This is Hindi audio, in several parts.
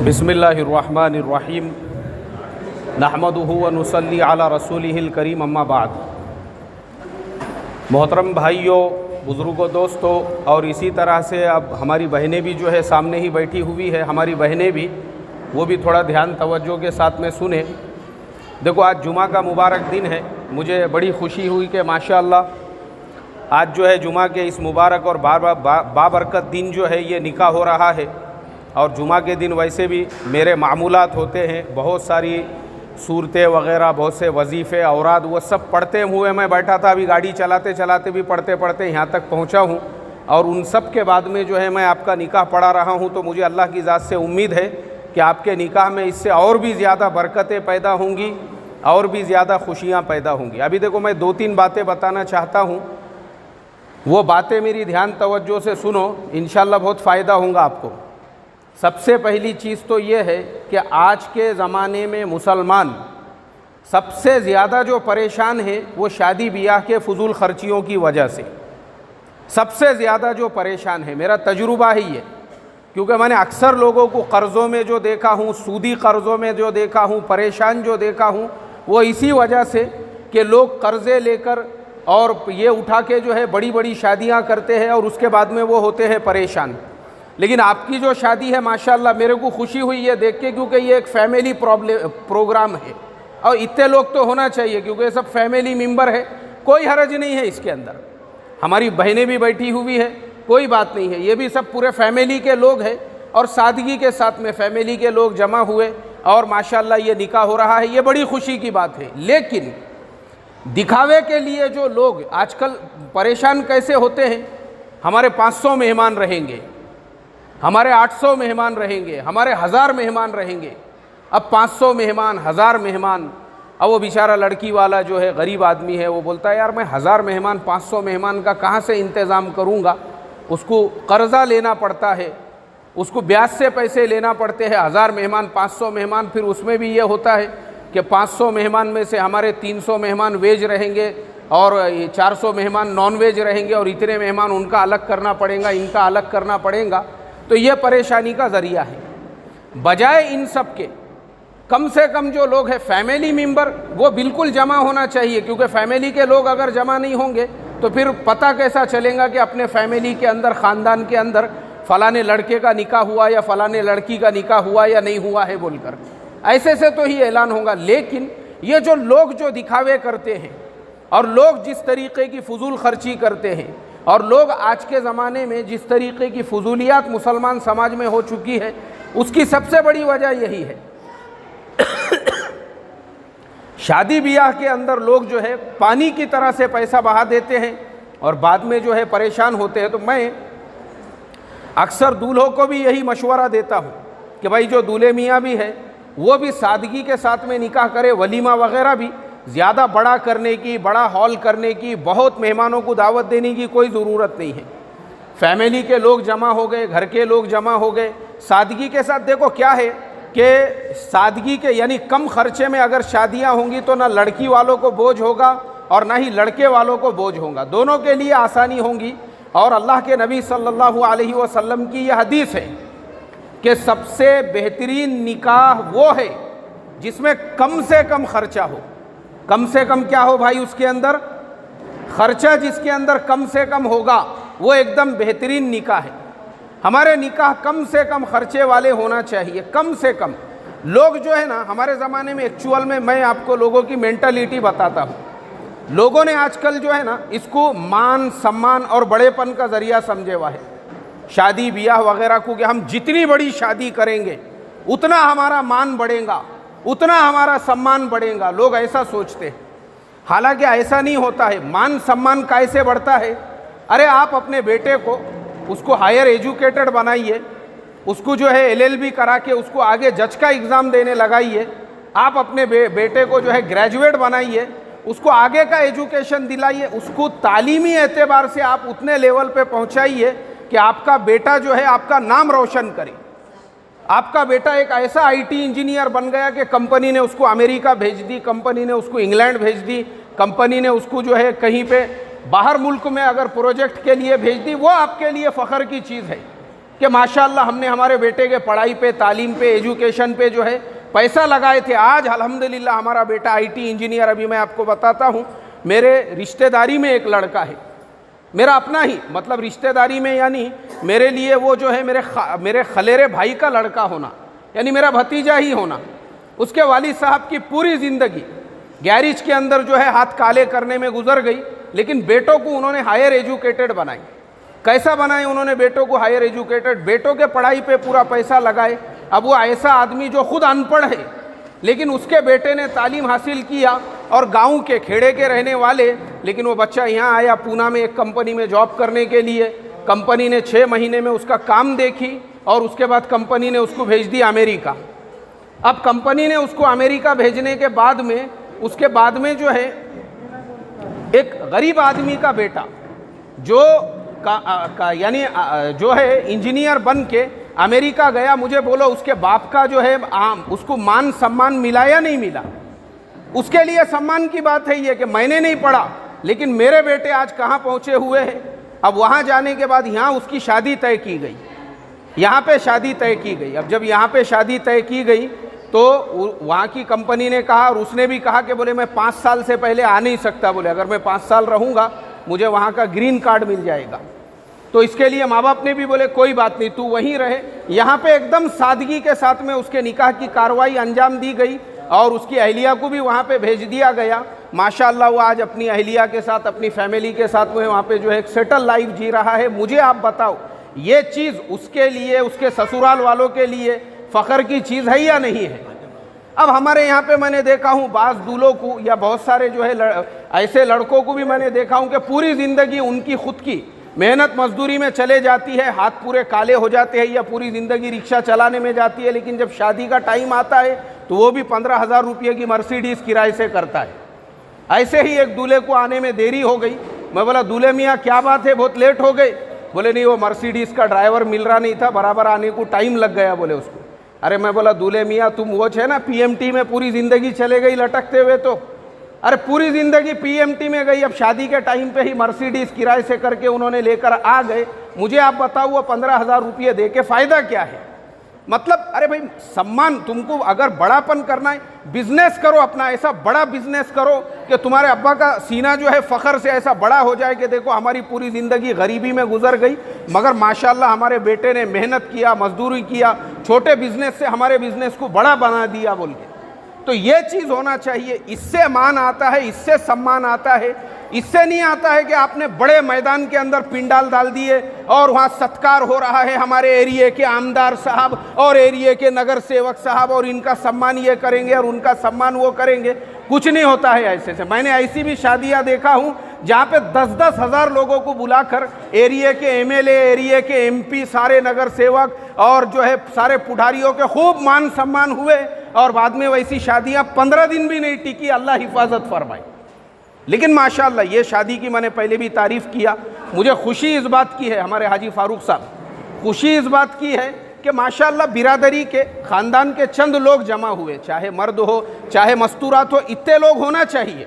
बिस्मिल्लाहिर्रहमानिर्रहीम नहमदुहु व नुसल्ली अला रसूलिहिल करीम अम्मा बाद। मोहतरम भाइयों, बुज़ुर्गों, दोस्तों, और इसी तरह से अब हमारी बहनें भी जो है सामने ही बैठी हुई है, हमारी बहनें भी, वो भी थोड़ा ध्यान तवज्जो के साथ में सुने। देखो, आज जुमा का मुबारक दिन है। मुझे बड़ी खुशी हुई कि माशाअल्लाह आज जो है जुमा के इस मुबारक और बाबरकत दिन जो है ये निकाह हो रहा है। और जुमा के दिन वैसे भी मेरे मामूलात होते हैं, बहुत सारी सूरतें वग़ैरह, बहुत से वजीफ़े औराद वो सब पढ़ते हुए मैं बैठा था। अभी गाड़ी चलाते चलाते भी पढ़ते पढ़ते यहाँ तक पहुँचा हूँ। और उन सब के बाद में जो है मैं आपका निकाह पढ़ा रहा हूँ। तो मुझे अल्लाह की ज़ात से उम्मीद है कि आपके निकाह में इससे और भी ज़्यादा बरकतें पैदा होंगी और भी ज़्यादा खुशियाँ पैदा होंगी। अभी देखो, मैं 2-3 बातें बताना चाहता हूँ, वो बातें मेरी ध्यान तवज्जो से सुनो, इंशाअल्लाह बहुत फ़ायदा होगा आपको। सबसे पहली चीज़ तो ये है कि आज के ज़माने में मुसलमान सबसे ज़्यादा जो परेशान है वो शादी ब्याह के फजूल खर्चियों की वजह से सबसे ज़्यादा जो परेशान है। मेरा तजुर्बा ही है, क्योंकि मैंने अक्सर लोगों को कर्ज़ों में जो देखा हूँ, सूदी कर्ज़ों में जो देखा हूँ, परेशान जो देखा हूँ, वो इसी वजह से कि लोग कर्ज़े लेकर और ये उठा के जो है बड़ी बड़ी शादियाँ करते हैं और उसके बाद में वो होते हैं परेशान। लेकिन आपकी जो शादी है माशाअल्लाह, मेरे को खुशी हुई ये देख के, क्योंकि ये एक फैमिली प्रोग्राम है और इतने लोग तो होना चाहिए, क्योंकि सब फैमिली मेंबर है। कोई हरज नहीं है इसके अंदर। हमारी बहनें भी बैठी हुई है, कोई बात नहीं है। ये भी सब पूरे फैमिली के लोग हैं और सादगी के साथ में फैमिली के लोग जमा हुए और माशाअल्लाह ये निकाह हो रहा है। ये बड़ी खुशी की बात है। लेकिन दिखावे के लिए जो लोग आजकल परेशान कैसे होते हैं, हमारे 500 मेहमान रहेंगे, हमारे 800 मेहमान रहेंगे, हमारे 1000 मेहमान रहेंगे। अब 500 मेहमान, 1000 मेहमान। अब वो बेचारा लड़की वाला जो है गरीब आदमी है, वो बोलता है यार मैं 1000 मेहमान 500 मेहमान का कहाँ से इंतज़ाम करूँगा। उसको कर्ज़ा लेना पड़ता है, उसको ब्याज से पैसे लेना पड़ते हैं। 1000 मेहमान, 500 मेहमान, फिर उसमें भी ये होता है कि 500 मेहमान में से हमारे 300 मेहमान वेज रहेंगे और 400 मेहमान नॉन वेज रहेंगे और इतने मेहमान उनका अलग करना पड़ेगा, इनका अलग करना पड़ेगा। तो ये परेशानी का ज़रिया है। बजाय इन सब के कम से कम जो लोग हैं फैमिली मेंबर, वो बिल्कुल जमा होना चाहिए, क्योंकि फैमिली के लोग अगर जमा नहीं होंगे तो फिर पता कैसा चलेगा कि अपने फैमिली के अंदर, ख़ानदान के अंदर फ़लाने लड़के का निकाह हुआ या फ़लाने लड़की का निकाह हुआ या नहीं हुआ है बोलकर। ऐसे से तो ही ऐलान होगा। लेकिन ये जो लोग जो दिखावे करते हैं और लोग जिस तरीक़े की फजूल खर्ची करते हैं और लोग आज के ज़माने में जिस तरीक़े की फजूलियात मुसलमान समाज में हो चुकी है, उसकी सबसे बड़ी वजह यही है। शादी ब्याह के अंदर लोग जो है पानी की तरह से पैसा बहा देते हैं और बाद में जो है परेशान होते हैं। तो मैं अक्सर दूल्हों को भी यही मशवरा देता हूँ कि भाई जो दूल्हे मियाँ भी है वो भी सादगी के साथ में निकाह करे। वलीमा वगैरह भी ज़्यादा बड़ा करने की, बड़ा हॉल करने की, बहुत मेहमानों को दावत देने की कोई ज़रूरत नहीं है। फैमिली के लोग जमा हो गए, घर के लोग जमा हो गए, सादगी के साथ। देखो क्या है कि सादगी के यानी कम खर्चे में अगर शादियां होंगी तो ना लड़की वालों को बोझ होगा और ना ही लड़के वालों को बोझ होगा, दोनों के लिए आसानी होगी। और अल्लाह के नबी सल्लल्लाहु अलैहि वसल्लम की यह हदीस है कि सबसे बेहतरीन निकाह वो है जिसमें कम से कम खर्चा हो। कम से कम क्या हो भाई, उसके अंदर खर्चा जिसके अंदर कम से कम होगा वो एकदम बेहतरीन निकाह है। हमारे निकाह कम से कम खर्चे वाले होना चाहिए। कम से कम लोग जो है ना हमारे ज़माने में, एक्चुअल में मैं आपको लोगों की मेंटालिटी बताता हूँ। लोगों ने आजकल जो है ना इसको मान सम्मान और बड़ेपन का ज़रिया समझे हुआ है। शादी ब्याह वगैरह को कि हम जितनी बड़ी शादी करेंगे उतना हमारा मान बढ़ेगा, उतना हमारा सम्मान बढ़ेगा, लोग ऐसा सोचते हैं। हालांकि ऐसा नहीं होता है। मान सम्मान कैसे बढ़ता है? अरे आप अपने बेटे को, उसको हायर एजुकेटेड बनाइए, उसको जो है LLB करा के उसको आगे जज का एग्ज़ाम देने लगाइए। आप अपने बेटे को जो है ग्रेजुएट बनाइए, उसको आगे का एजुकेशन दिलाइए, उसको तालीमी एतबार से आप उतने लेवल पे पहुंचाइए कि आपका बेटा जो है आपका नाम रोशन करे। आपका बेटा एक ऐसा IT इंजीनियर बन गया कि कंपनी ने उसको अमेरिका भेज दी, कंपनी ने उसको इंग्लैंड भेज दी, कंपनी ने उसको जो है कहीं पे बाहर मुल्क में अगर प्रोजेक्ट के लिए भेज दी। वो आपके लिए फ़ख्र की चीज़ है कि माशाअल्लाह हमने हमारे बेटे के पढ़ाई पे, तालीम पे, एजुकेशन पे जो है पैसा लगाए थे। आज अल्हम्दुलिल्लाह हमारा बेटा आईटी इंजीनियर। अभी मैं आपको बताता हूँ, मेरे रिश्तेदारी में एक लड़का है, मेरा अपना ही, मतलब रिश्तेदारी में यानी मेरे लिए वो जो है मेरे खलेरे भाई का लड़का होना, यानी मेरा भतीजा ही होना। उसके वालिद साहब की पूरी ज़िंदगी गैरेज के अंदर जो है हाथ काले करने में गुजर गई, लेकिन बेटों को उन्होंने हायर एजुकेटेड बनाई। कैसा बनाए उन्होंने बेटों को हायर एजुकेटेड? बेटों के पढ़ाई पे पूरा पैसा लगाए। अब वो ऐसा आदमी जो खुद अनपढ़ है, लेकिन उसके बेटे ने तालीम हासिल किया और गांव के खेड़े के रहने वाले, लेकिन वो बच्चा यहाँ आया पूना में एक कंपनी में जॉब करने के लिए। कंपनी ने 6 महीने में उसका काम देखी और उसके बाद कंपनी ने उसको भेज दिया अमेरिका। अब कंपनी ने उसको अमेरिका भेजने के बाद में, उसके बाद में जो है एक गरीब आदमी का बेटा जो यानी जो है इंजीनियर बन के अमेरिका गया, मुझे बोलो उसके बाप का जो है उसको मान सम्मान मिला या नहीं मिला? उसके लिए सम्मान की बात है ये कि मैंने नहीं पढ़ा, लेकिन मेरे बेटे आज कहाँ पहुँचे हुए हैं। अब वहाँ जाने के बाद यहाँ उसकी शादी तय की गई, यहाँ पे शादी तय की गई। अब जब यहाँ पे शादी तय की गई तो वहाँ की कंपनी ने कहा, और उसने भी कहा कि बोले मैं 5 साल से पहले आ नहीं सकता, बोले अगर मैं 5 साल रहूँगा मुझे वहाँ का ग्रीन कार्ड मिल जाएगा। तो इसके लिए माँ बाप ने भी बोले कोई बात नहीं, तू वहीं रहे। यहाँ पे एकदम सादगी के साथ में उसके निकाह की कार्रवाई अंजाम दी गई और उसकी अहलिया को भी वहाँ पे भेज दिया गया। माशाअल्लाह वो आज अपनी अहलिया के साथ, अपनी फैमिली के साथ में वहाँ पे जो है एक सेटल लाइफ जी रहा है। मुझे आप बताओ, ये चीज़ उसके लिए, उसके ससुराल वालों के लिए फ़ख्र की चीज़ है या नहीं है? अब हमारे यहाँ पे मैंने देखा हूँ बाज़ दूल्हों को या बहुत सारे जो है ऐसे लड़कों को भी मैंने देखा हूँ कि पूरी ज़िंदगी उनकी खुद की मेहनत मजदूरी में चले जाती है, हाथ पूरे काले हो जाते हैं, या पूरी ज़िंदगी रिक्शा चलाने में जाती है, लेकिन जब शादी का टाइम आता है तो वो भी 15,000 रुपये की मर्सिडीज़ किराए से करता है। ऐसे ही एक दूल्हे को आने में देरी हो गई। मैं बोला दूल्हे मियाँ क्या बात है, बहुत लेट हो गए? बोले नहीं, वो मर्सिडीज़ का ड्राइवर मिल रहा नहीं था, बराबर आने को टाइम लग गया बोले उसको। अरे मैं बोला दूल्हे मियाँ तुम वो है ना पीएमटी में पूरी ज़िंदगी चले गई लटकते हुए, तो अरे पूरी ज़िंदगी पीएमटी में गई, अब शादी के टाइम पे ही मर्सिडीज़ किराए से करके उन्होंने लेकर आ गए। मुझे आप बताओ वो 15,000 रुपये दे के फ़ायदा क्या है? मतलब अरे भाई सम्मान, तुमको अगर बड़ापन करना है बिजनेस करो अपना, ऐसा बड़ा बिजनेस करो कि तुम्हारे अब्बा का सीना जो है फ़ख्र से ऐसा बड़ा हो जाए कि देखो हमारी पूरी ज़िंदगी गरीबी में गुजर गई, मगर माशाल्लाह हमारे बेटे ने मेहनत किया, मजदूरी किया, छोटे बिजनेस से हमारे बिजनेस को बड़ा बना दिया बोल के। तो ये चीज़ होना चाहिए। इससे मान आता है, इससे सम्मान आता है। इससे नहीं आता है कि आपने बड़े मैदान के अंदर पिंडाल डाल दिए और वहाँ सत्कार हो रहा है हमारे एरिए के आमदार साहब और एरिए के नगर सेवक साहब, और इनका सम्मान ये करेंगे और उनका सम्मान वो करेंगे। कुछ नहीं होता है ऐसे से। मैंने ऐसी भी शादियाँ देखा हूँ जहाँ पे 10-10 हज़ार लोगों को बुलाकर एरिए के एमएलए, एरिए के एमपी, सारे नगर सेवक और जो है सारे पुढ़ारियों के खूब मान सम्मान हुए, और बाद में वैसी शादियाँ 15 दिन भी नहीं टिकी, अल्लाह हिफाजत फरमाए। लेकिन माशाअल्लाह ये शादी की मैंने पहले भी तारीफ़ किया, मुझे खुशी इस बात की है, हमारे हाजी फारूक साहब, खुशी इस बात की है कि माशाअल्लाह बिरादरी के ख़ानदान के चंद लोग जमा हुए, चाहे मर्द हो चाहे मस्तूरात हो, इतने लोग होना चाहिए,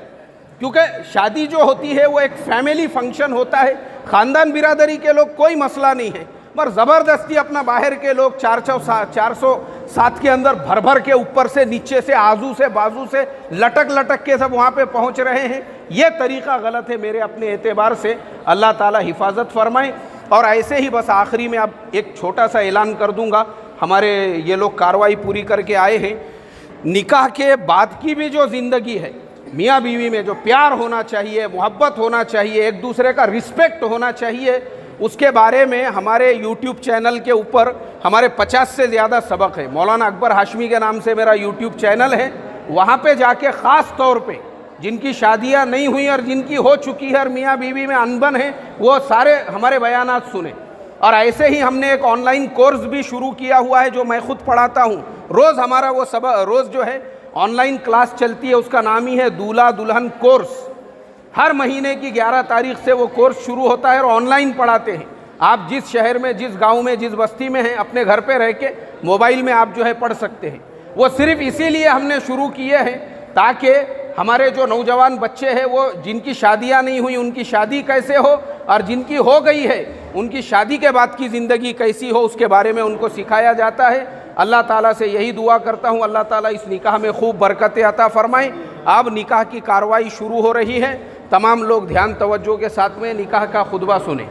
क्योंकि शादी जो होती है वो एक फैमिली फंक्शन होता है। ख़ानदान बिरादरी के लोग कोई मसला नहीं है, पर ज़बरदस्ती अपना बाहर के लोग 407 के अंदर भर भर के ऊपर से नीचे से आजू से बाजू से लटक लटक के सब वहाँ पे पहुँच रहे हैं। ये तरीक़ा गलत है मेरे अपने एतबार से, अल्लाह ताला हिफाजत फरमाए। और ऐसे ही बस आखिरी में अब एक छोटा सा ऐलान कर दूँगा, हमारे ये लोग कार्रवाई पूरी करके आए हैं। निकाह के बाद की भी जो ज़िंदगी है मियाँ बीवी में, जो प्यार होना चाहिए, मोहब्बत होना चाहिए, एक दूसरे का रिस्पेक्ट होना चाहिए, उसके बारे में हमारे YouTube चैनल के ऊपर हमारे 50 से ज़्यादा सबक है। मौलाना अकबर हाशमी के नाम से मेरा YouTube चैनल है, वहाँ पे जाके ख़ास तौर पे जिनकी शादियाँ नहीं हुई और जिनकी हो चुकी है और मियाँ बीवी में अनबन है, वो सारे हमारे बयानात सुने। और ऐसे ही हमने एक ऑनलाइन कोर्स भी शुरू किया हुआ है जो मैं खुद पढ़ाता हूँ। रोज़ हमारा वो रोज़ जो है ऑनलाइन क्लास चलती है, उसका नाम ही है दूल्हा दुल्हन कोर्स। हर महीने की 11 तारीख से वो कोर्स शुरू होता है और ऑनलाइन पढ़ाते हैं। आप जिस शहर में, जिस गांव में, जिस बस्ती में हैं, अपने घर पे रह के मोबाइल में आप जो है पढ़ सकते हैं। वो सिर्फ इसीलिए हमने शुरू किए हैं ताकि हमारे जो नौजवान बच्चे हैं वो जिनकी शादियां नहीं हुई उनकी शादी कैसे हो, और जिनकी हो गई है उनकी शादी के बाद की ज़िंदगी कैसी हो उसके बारे में उनको सिखाया जाता है। अल्लाह ताला से यही दुआ करता हूँ, अल्लाह ताला इस निकाह में खूब बरकतें अता फ़रमाएँ। अब निकाह की कार्रवाई शुरू हो रही है, तमाम लोग ध्यान तवज्जो के साथ में निकाह का खुतबा सुने।